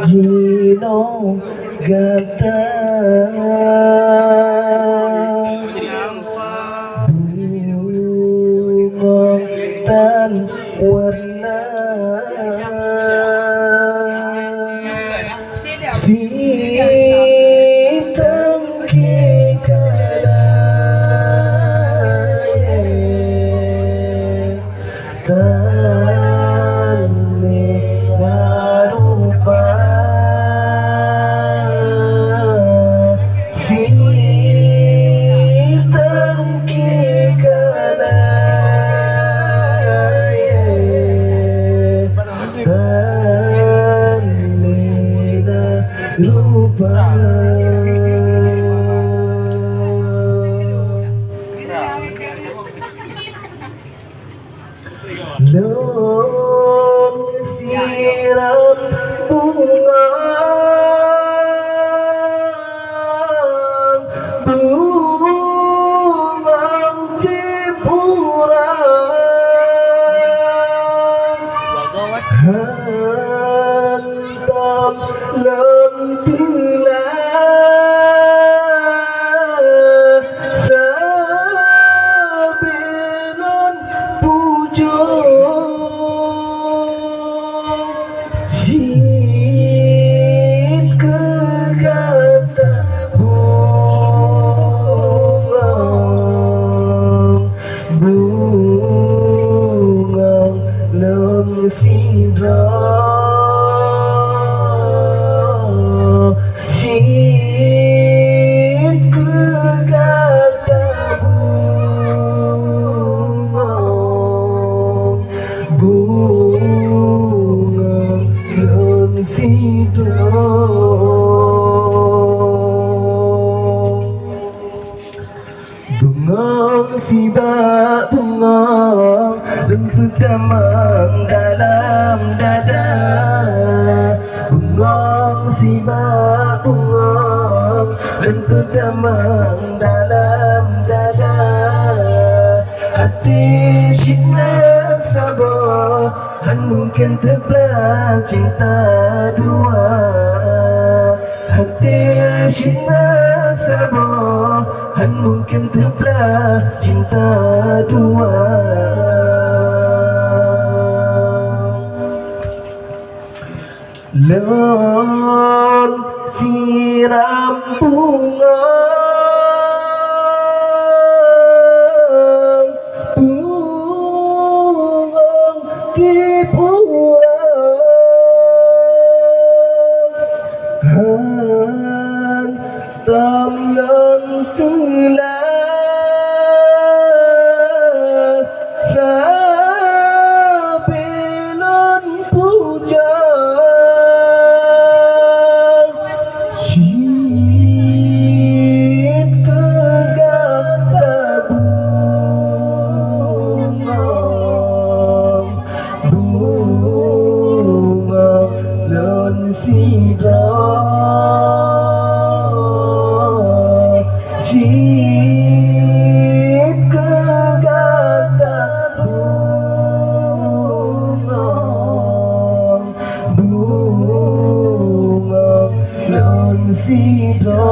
Pagino gata bunga tan warna sitang kekalaye tane narupa sitang kekalaye tane narupa Lon siram bunga bungang tipura hantam lem telah sabilan pujo sit kegata bunga bunga lem sidra sit kegata bunga bunga lem sidra bengong sibak bengong lembut damang dalam dada bengong sibak bengong lembut damang dalam dada hati cinta sabar han mungkin terbelah cinta dua hati cinta sabar han mungkin terbelah cinta dua lon siram bunga bungang tipura hantam lon telah sabilan puja sit kegata bunga bunga lon sidra sit kegata bunga bunga lon sidra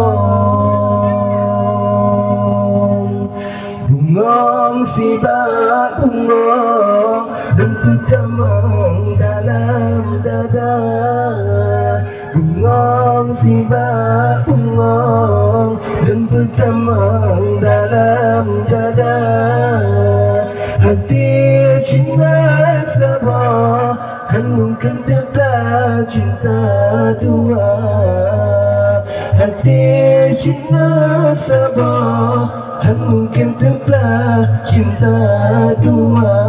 bengong sibak bengong lembut damang dalam dada bengong sibak bengong lembut damang dalam dada hati cinta sabar han mungkin terbelah cinta dua hati cinta sabar han mungkin terbelah cinta dua